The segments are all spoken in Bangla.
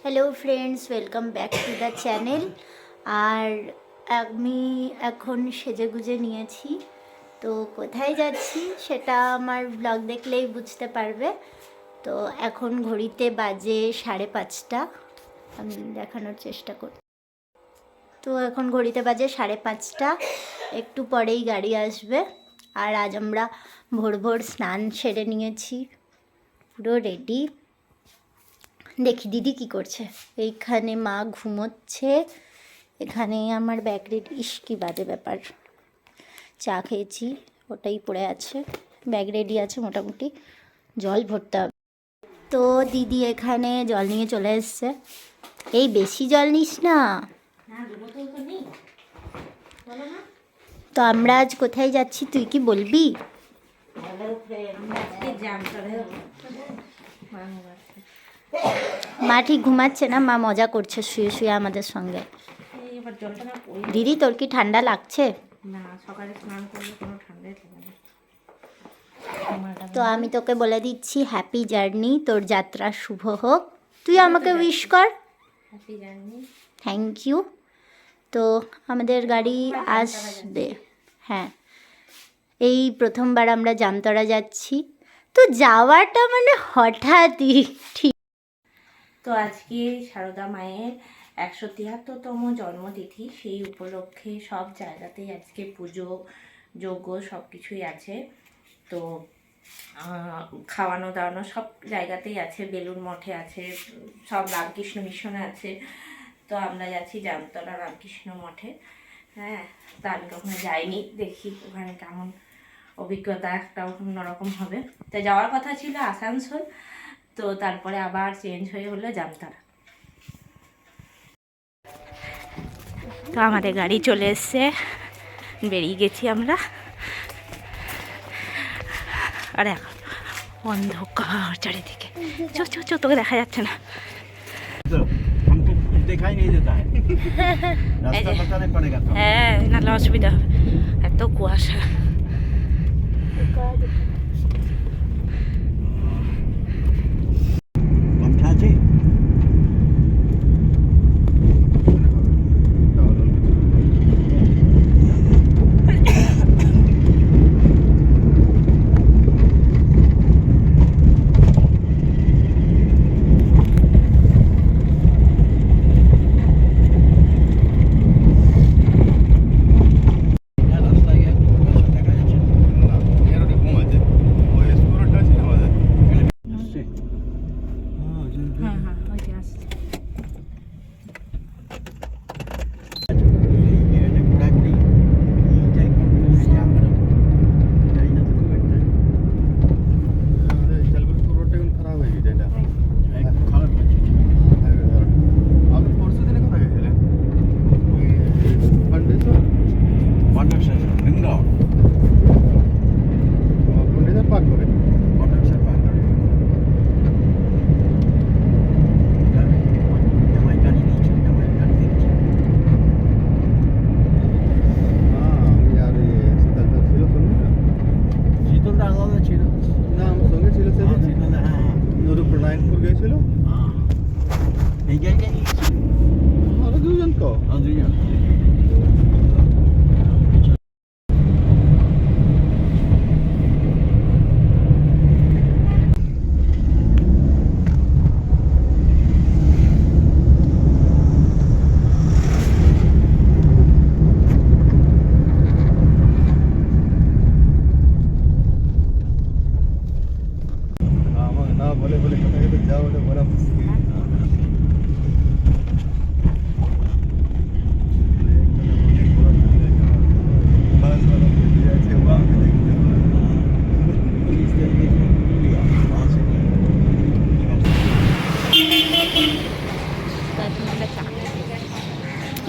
Hello friends, welcome back to the channel. আর আমি এখন সেজেগুজে নিয়েছি, তো কোথায় যাচ্ছি সেটা আমার ব্লগ দেখলেই বুঝতে পারবে। তো এখন ঘড়িতে বাজে 5:30, আমি দেখানোর চেষ্টা করি। তো এখন ঘড়িতে বাজে 5:30, একটু পরেই গাড়ি আসবে। আর আজ আমরা ভোর ভোর স্নান সেরে নিয়েছি, পুরো রেডি। দেখি দিদি কি করছে। এইখানে মা ঘুমোচ্ছে, এখানে আমার ব্যাগ রেডি। ইস কি বাজে ব্যাপার, চা খেয়েছি ওটাই পড়ে আছে, ব্যাগ রেডি আছে মোটামুটি, জল ভরতে হবে। তো দিদি এখানে জল নিয়ে চলে এসছে। এই বেশি জল নিস না। তো আমরা আজ কোথায় যাচ্ছি তুই কি বলবি? মা ঠিক ঘুমাচ্ছে না, মা মজা করছে শুয়ে শুয়ে আমাদের সঙ্গে। দিদি তোর কি ঠান্ডা লাগছে? না, সকালে স্নান করলে কোনো ঠান্ডাই লাগে না। তো আমি তোকে বলে দিচ্ছি হ্যাপি জার্নি, তোর যাত্রা শুভ হোক। তুই আমাকে উইশ কর। Happy journey. Thank you. তো আমাদের গাড়ি আসবে, হ্যাঁ। এই প্রথমবার আমরা জামতলা যাচ্ছি, তো যাওয়াটা মানে হঠাৎই ঠিক। তো আজকে সারদা মায়ের 173তম জন্মতিথি, সেই উপলক্ষে সব জায়গাতেই আজকে পুজো যজ্ঞ সব কিছুই আছে। তো খাওয়ানো দাওয়ানো সব জায়গাতেই আছে, বেলুন মঠে আছে, সব রামকৃষ্ণ মিশনে আছে। তো আমরা যাচ্ছি জামতলা রামকৃষ্ণ মঠে। হ্যাঁ, তা আমি কখনো যাইনি, দেখি ওখানে কেমন অভিজ্ঞতা, একটা অন্যরকম হবে। তো যাওয়ার কথা ছিল আসানসোল, তো তারপরে আবার চেঞ্জ হয়ে হলো জামতারা। তো আমাদের গাড়ি চলে এসছে, বেরিয়ে গেছি আমরা। আর এখন অন্ধকার চারিদিকে, চো চো চো, তোকে দেখা যাচ্ছে না। হ্যাঁ, নাহলে অসুবিধা হবে, এত কুয়াশা।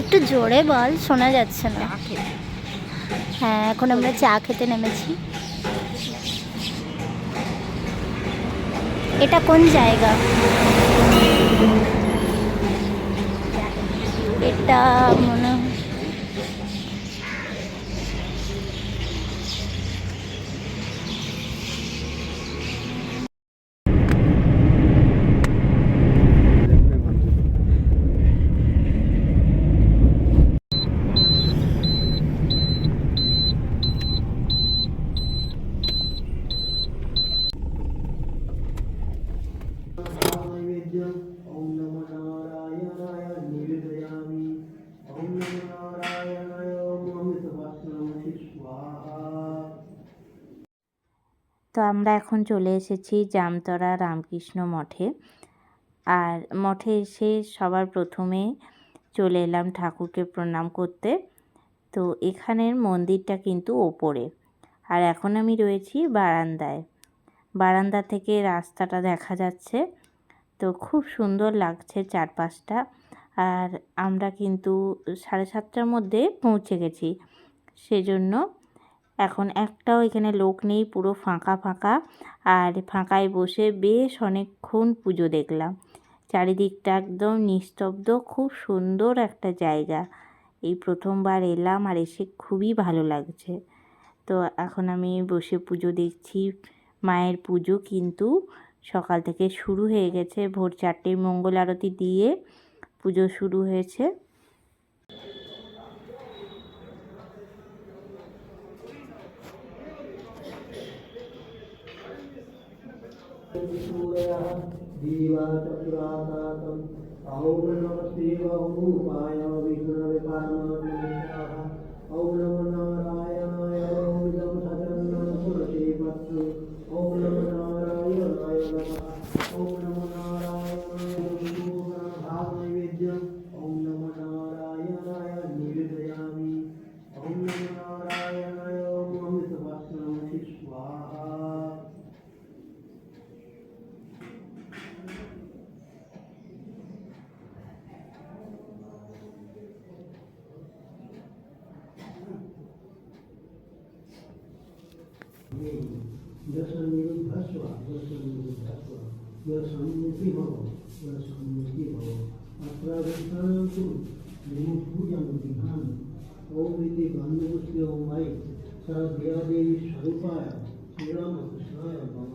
একটু জোরে বল, শোনা যাচ্ছে না। হ্যাঁ, এখন আমরা চা খেতে নেমেছি। এটা কোন জায়গা? এটা মনে হয় তো আমরা এখন চলে এসেছি জামতরা রামকৃষ্ণ মঠে। আর মঠে এসে সবার প্রথমে চলে এলাম ঠাকুরকে প্রণাম করতে। তো এখানের মন্দিরটা কিন্তু ওপরে, আর এখন আমি রয়েছি বারান্দায়। বারান্দা থেকে রাস্তাটা দেখা যাচ্ছে, তো খুব সুন্দর লাগছে চারপাশটা। আর আমরা কিন্তু 7:30টার মধ্যে পৌঁছে গেছি, সেজন্য এখন একটাও এখানে লোক নেই, পুরো ফাঁকা ফাঁকা। আর ফাঁকায় বসে বেশ অনেকক্ষণ পুজো দেখলাম। চারিদিকটা একদম নিস্তব্ধ, খুব সুন্দর একটা জায়গা। এই প্রথমবার এলাম, আর এসে খুবই ভালো লাগছে। তো এখন আমি বসে পুজো দেখছি। মায়ের পুজো কিন্তু সকাল থেকে শুরু হয়ে গেছে, ভোর 4টের মঙ্গল আরতি দিয়ে পুজো শুরু হয়েছে। ओम नमस्ते रूपाय विष्णवे परमात्मने ओम नमो नारायणाय ओम जम सचन्नं पुरते पत्तु ओम नमो नारायणाय नमः ओम नमो नारायणाय पूर्ण भाव नैवेद्यम् ओम नमो नारायणाय निवेदयामि ओम नमो नारायणाय ओम अमृतवस्त्रं स्वाहा। दशनिरुद्धस्व दशन्मुखी भव दशन्मुखी भव अत्रागच्छामि पूजन विधान ओम इति गन्धपुष्पे ओम मयि सरस्वती देवी स्वरूपाय श्रीरामकृष्णाय नमः।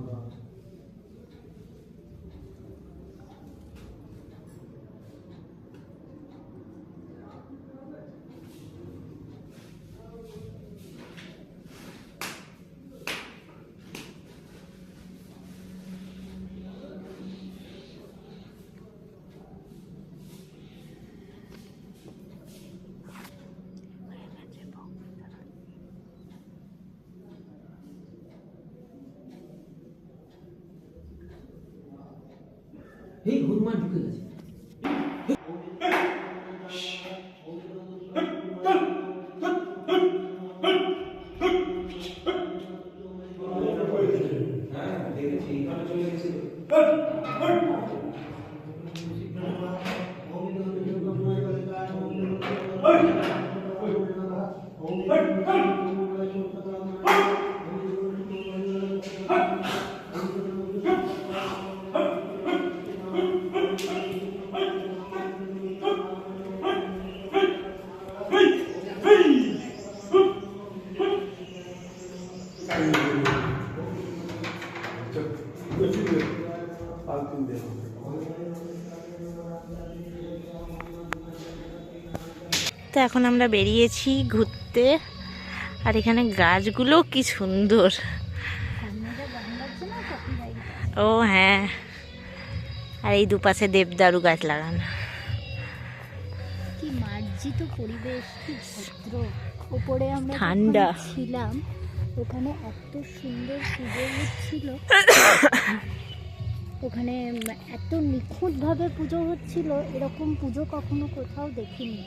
এই হনুমান ঢুকে গেছে। তো এখন আমরা বেরিয়েছি ঘুরতে, আর এখানে গাছগুলো কি সুন্দর। ও হ্যাঁ, আর এই দুপাশে দেবদারু গাছ লাগানো। কি মার্জিত পরিবেশ, কি ভদ্র। ওপরে আমরা ঠান্ডা ছিলাম, ওখানে এত সুন্দর পুজো হচ্ছিল, ওখানে এত নিখুঁতভাবে পুজো হচ্ছিল, এরকম পুজো কখনো কোথাও দেখিনি।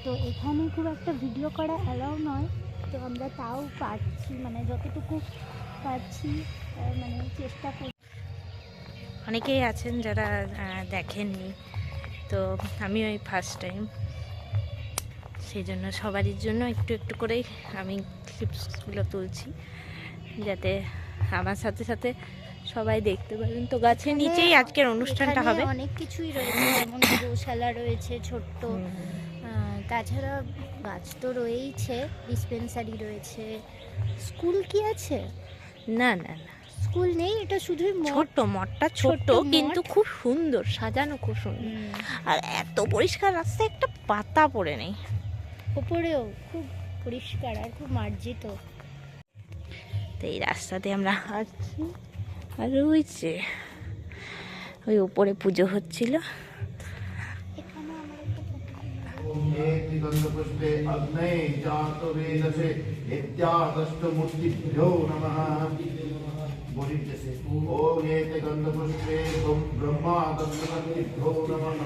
তো এখানে খুব একটা ভিডিও করা অ্যালাউ নয়, তো আমরা তাও পারছি, মানে যতটুকু পারছি মানে চেষ্টা করি। অনেকেই আছেন যারা দেখেননি, তো আমি ওই ফার্স্ট টাইম, সেই জন্য সবারই জন্য একটু একটু করেই আমি ক্লিপসগুলো তুলছি, যাতে আমার সাথে সাথে সবাই দেখতে পারেন। তো গাছের নিচেই আজকের অনুষ্ঠানটা হবে। অনেক কিছুই রয়েছে, যেমন গোশালা রয়েছে ছোট্ট, তাছাড়া গাছ তো রয়েইছে, ডিসপেন্সারি রয়েছে। স্কুল কি আছে? না না না, স্কুল নেই, এটা শুধুই ছোট্ট মঠটা, ছোট্ট কিন্তু খুব সুন্দর সাজানো, খুব সুন্দর। আর এত পরিষ্কার রাস্তা, একটা পাতা পড়ে নেই। ওপরেও খুব পরিষ্কার আর খুব মার্জিত। তো এই রাস্তাতে আমরা হাঁটছি, আর রয়েছে ওই উপরে পুজো হচ্ছিল। पुष्पे अग्ने जात वेदसे इत्यादष्टमूर्तिभ्यो नमः। বলিতেছে ওম এতে গন্ধপুষ্পে ব্রহ্মা গন্ধপতিভ্যো নমঃ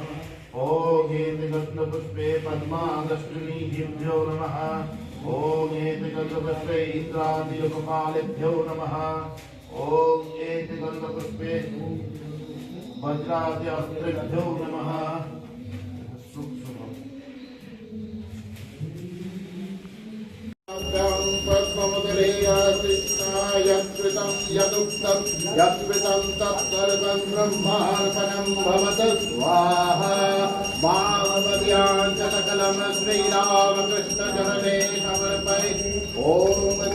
ওম এতে গন্ধপুষ্পে পদ্মাদষ্টমীভ্যো নমঃ ওম এতে গন্ধপুষ্পে ইন্দ্রাদিলোকপালেভ্যো নমঃ ওম এতে গন্ধপুষ্পে वज्राद्यस्त्रेभ्यो नमः यत्कृतं यदुक्तं यत्कृतं तत्सर्वं ब्रह्मार्पणं भवतु स्वाहा वामपद्याञ्चलकलं श्रीरामकृष्णचरणे समर्पये ॐ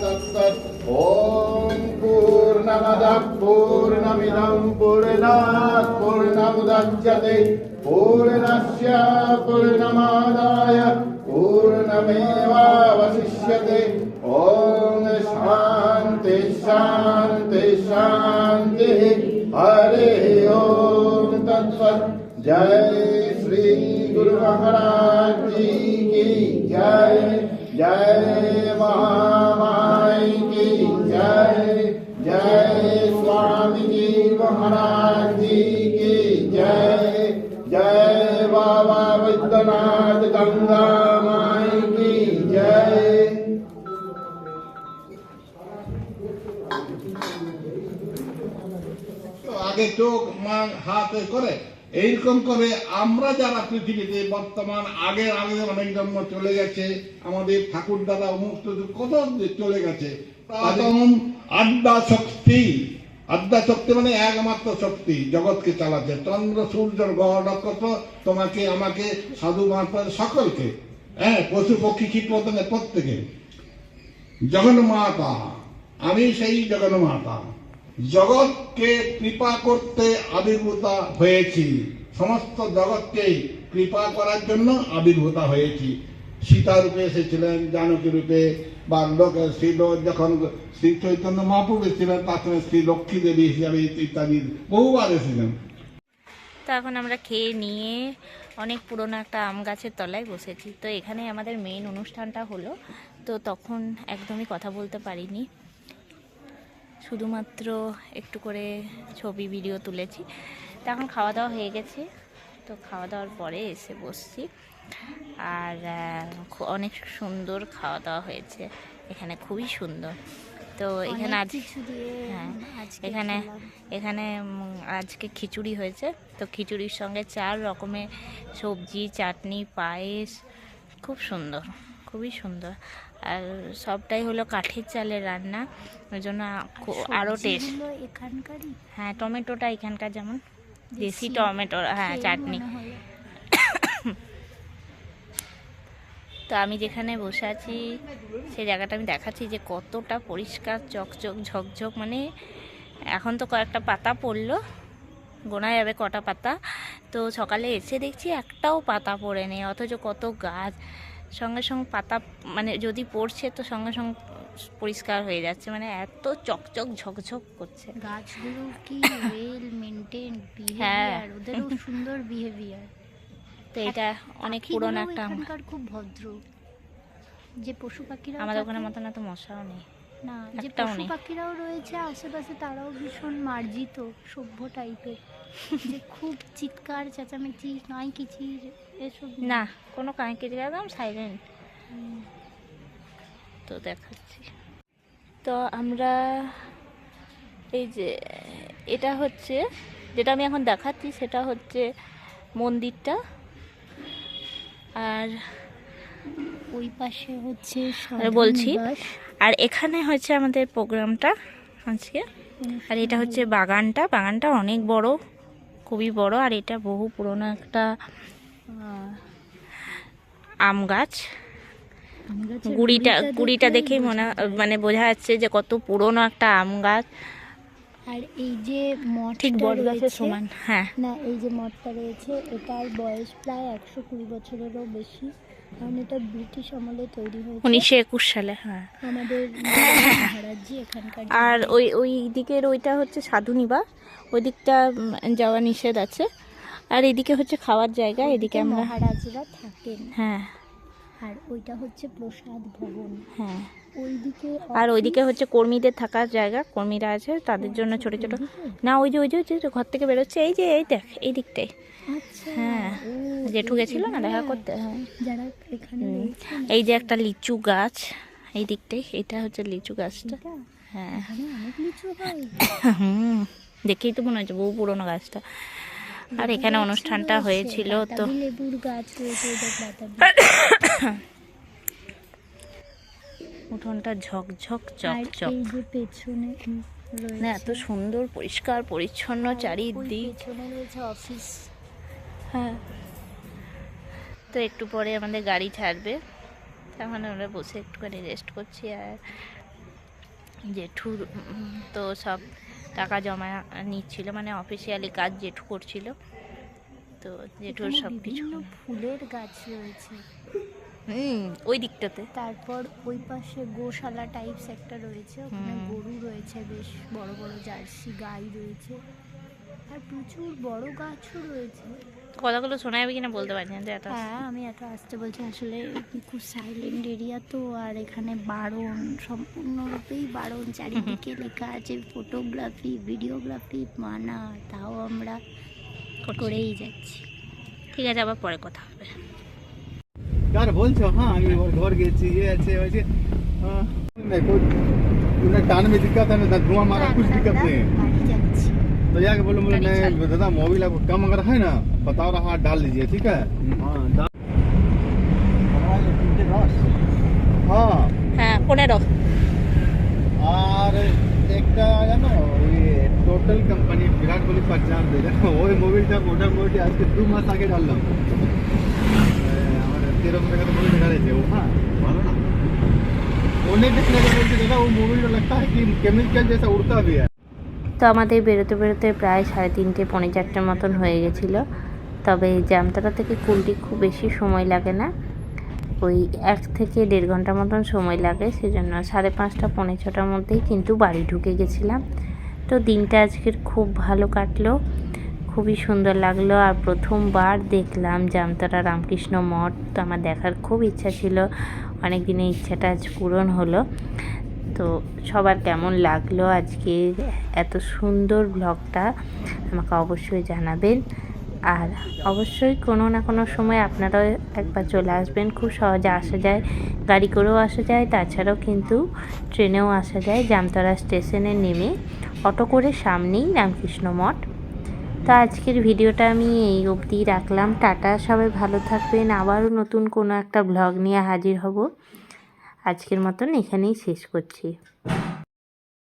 तत्सत् ॐ पूर्णमदः पूर्णमिदं पूर्णात् पूर्णमुदच्यते पूर्णस्य पूर्णमादाय पूर्णमेवावशिष्यते ॐ शान्ति शान्ति शान्तिः हरिः ॐ तत्सत् जय श्री गुरु महाराज जी की जय जय महामाई की जय जय स्वामी जी महाराज जी की जय जय बाबा विद्यनाथ गंगा माई की जय আগে চোখ হাতে করে এইরকম করে আমরা যারা পৃথিবীতে বর্তমান আগের অনেক জন্ম চলে গেছে, আমাদের ঠাকুর দাদা অমুক কত চলে গেছে, তখন আদ্যা শক্তি মানে একমাত্র শক্তি জগৎকে চালাচ্ছে, চন্দ্র সূর্যের গ্রহ নক্ষত্র তোমাকে আমাকে সাধু মহাত্মা সকলকে, হ্যাঁ, পশু পক্ষী কীট পতঙ্গের প্রত্যেকে। জগন্মাতা, আমি সেই জগন্মাতা, জগৎকে কৃপা করতে আবির্ভূত হয়েছি, সমস্ত জগৎকে কৃপা করার জন্য আবির্ভূত হয়েছি। সীতা রূপে এসেছিলেন, জানকী রূপে, বা শ্রী যখন শ্রী চৈতন্য মহাপ্রভু এসেছিলেন তার সঙ্গে শ্রী লক্ষ্মী দেবী হিসাবে ইত্যাদি বহুবার এসেছিলেন। তো এখন আমরা খেয়ে নিয়ে অনেক পুরনো একটা আম গাছের তলায় বসেছি। তো এখানে আমাদের মেইন অনুষ্ঠানটা হলো, তো তখন একদমই কথা বলতে পারিনি, শুধুমাত্র একটু করে ছবি ভিডিও তুলেছি। তো এখন খাওয়া দাওয়া হয়ে গেছে, তো খাওয়া দাওয়ার পরে এসে বসছি। আর অনেক সুন্দর খাওয়া দাওয়া হয়েছে এখানে, খুবই সুন্দর। তো এখানে হ্যাঁ, এখানে আজকে খিচুড়ি হয়েছে। তো খিচুড়ির সঙ্গে 4 রকমের সবজি, চাটনি, পায়েস, খুব সুন্দর, খুবই সুন্দর। আর সবটাই হলো কাঠের চালের রান্না, ওই জন্য আরও টেস্ট। এখানকারই, হ্যাঁ, টমেটোটা এখানকার যেমন দেশি টমেটো, হ্যাঁ, চাটনি। তো আমি যেখানে বসে আছি সেই জায়গাটা আমি দেখাচ্ছি যে কতটা পরিষ্কার, চকচক ঝকঝক। মানে এখন তো কয়েকটা পাতা পড়লো, গোনা যাবে কটা পাতা। তো সকালে এসে দেখছি একটাও পাতা পড়ে নেই, অথচ কত গাছ, সঙ্গে সঙ্গে পাতা মানে যদি পড়ছে তো সঙ্গে সঙ্গে পরিষ্কার হয়ে যাচ্ছে, মানে এত চকচক ঝকঝক করছে। গাছগুলো কি ওয়েল মেইনটেইন বিহেভিয়ার, ওদেরও সুন্দর বিহেভিয়ার। তো এটা অনেক পুরনো একটা এখানকার খুব ভদ্র, যে পশু পাখিরা আমাদের ওখানে মতন এত মশাও নেই না, যে একটাও পশু নেই। পাখিরাও রয়েছে আশেপাশে, তারাও ভীষণ মার্জিত সভ্য টাইপের, যে খুব চিৎকার চেঁচামেচি নয় কিচির এসব না, কোনো কাঁকির একদম সাইলেন্ট। তো দেখাচ্ছি, তো আমরা এই যে এটা হচ্ছে যেটা আমি এখন দেখাচ্ছি, সেটা হচ্ছে মন্দিরটা। আর ওই পাশে হচ্ছে বলছি, আর এখানে হচ্ছে আমাদের প্রোগ্রামটা আজকে। আর এটা হচ্ছে বাগানটা অনেক বড়, খুবই বড়। আর এটা বহু পুরনো একটা আম গাছ। গুড়িটা দেখেই মানে বোঝা যাচ্ছে যে কত পুরনো একটা আম গাছ। আর এই যে মঠ, ঠিক বট গাছের সমান। হ্যাঁ, না, এই যে মঠটা রয়েছে এটার বয়স প্রায় 120 বছরেরও বেশি, কারণ এটা ব্রিটিশ আমলে তৈরি হয়েছে 1921 সালে। হ্যাঁ, আমাদের মহারাজজি এখানকার। আর ওই দিকের ওইটা হচ্ছে সাধু নিবাস, ওই দিকটা যাওয়া নিষেধ আছে। আর এদিকে হচ্ছে খাওয়ার জায়গা, এদিকে আমরা মহারাজরা থাকেন। হ্যাঁ, আর ওইটা হচ্ছে প্রসাদ ভবন। হ্যাঁ, ওইদিকে আর ওইদিকে হচ্ছে কর্মীদের থাকার জায়গা, কর্মীরা আছে তাদের জন্য ছোট ছোট। না ওই যে ঘর থেকে বেরোচ্ছে, এই যে এই দেখ এই দিকটাই। আচ্ছা হ্যাঁ জেঠু গেছিল না দেখা করতে। হ্যাঁ যারা এখানে রয়েছে এই যে একটা লিচু গাছ এই দিকটাই, এটা হচ্ছে লিচু গাছটা। হ্যাঁ এখানে অনেক লিচু হয়। হুম দেখেই তো মনে হচ্ছে বহু পুরোনো গাছটা। আর এখানে অনুষ্ঠানটা হয়েছিল তো। বাতাবি লেবুর গাছ রয়েছে, ওই দেখ বাতাবি। উঠোনটা ঝকঝক আর চকচক, এই যে পেছনে না এত সুন্দর পরিষ্কার পরিচ্ছন্ন চারিদিক। পেছনে রয়েছে অফিস। হ্যাঁ তো একটু পরে আমাদের গাড়ি ছাড়বে, তখন আমরা বসে একটুখানি রেস্ট করছি। আর জেঠুর তো সব টাকা জমা নিচ্ছিল, মানে অফিসিয়ালি কাজ জেঠু করছিল, তো জেঠুর এখানে সব কিছু। বিভিন্ন ফুলের গাছ রয়েছে। ওই দিকটাতে তারপর ওই পাশে গোশালা টাইপস একটা রয়েছে, ওখানে হুম। গরু রয়েছে, বেশ বড় বড় জার্সি গাই রয়েছে, আর প্রচুর বড় গাছও রয়েছে। কথাগুলো শোনা যাবে কিনা বলতে পারছি না, যে এত হ্যাঁ আমি এত আসতে বলছি, আসলে খুব সাইলেন্ট এরিয়া তো, আর এখানে বারণ, সম্পূর্ণরূপেই বারণ। চারিদিকে লেখা আছে ফটোগ্রাফি ভিডিওগ্রাফি মানা, তাও আমরা করেই যাচ্ছি। ঠিক আছে, আবার পরে কথা হবে। यार बोलছো हाँ আমি ওর ঘর গেছি ये আছে वैसे देखो उन्हें कान में दिक्कत है ना, धुआं मारा कुछ दिक्कत नहीं है। বাড়ি যাচ্ছি। तो जाके बोलो बोले नहीं दादा मोबिल आपको कम अगर है ना बताओ ना, हाथ डाल दीजिए ठीक है। हाँ हाँ হ্যাঁ 15। और একটা জানো ওই টোটাল কোম্পানি বিরাট কোহলি 50 দেয় ওই মোবিলটা মোটামুটি আজকে 2 মাস আগে ডাললাম। আমার 13 টাকা তো মোবিল ঢালেছে ও। হ্যাঁ ভালো না, उन्हें देखने के बोलते दादा वो मोबिल तो लगता है कि केमिकल जैसा उड़ता भी है। তো আমাদের বেরোতে বেরোতে প্রায় 3:30 পৌনে 4টের মতন হয়ে গেছিলো। তবে জামতলা থেকে কুলটি খুব বেশি সময় লাগে না, ওই 1 থেকে 1.5 ঘন্টার মতন সময় লাগে, সেজন্য 5:30 পৌনে 6টার মধ্যেই কিন্তু বাড়ি ঢুকে গেছিলাম। তো দিনটা আজকের খুব ভালো কাটলো, খুবই সুন্দর লাগলো। আর প্রথমবার দেখলাম জামতলা রামকৃষ্ণ মঠ, তো আমার দেখার খুব ইচ্ছা ছিল, অনেক দিনের ইচ্ছাটা আজ পূরণ হলো। তো সবার কেমন লাগলো আজকে এত সুন্দর ব্লগটা আমাকে অবশ্যই জানাবেন। আর অবশ্যই কোনো না কোনো সময় আপনারাও একবার চলে আসবেন, খুব সহজে আসা যায়, গাড়ি করেও আসা যায়, তাছাড়াও কিন্তু ট্রেনেও আসা যায়। জামতলা স্টেশনে নেমে অটো করে সামনেই রামকৃষ্ণ মঠ। তো আজকের ভিডিওটা আমি এই অবধি রাখলাম। টাটা, সবাই ভালো থাকবেন, আবারও নতুন কোনো একটা ব্লগ নিয়ে হাজির হব। আজকের মতন এখানেই শেষ করছি।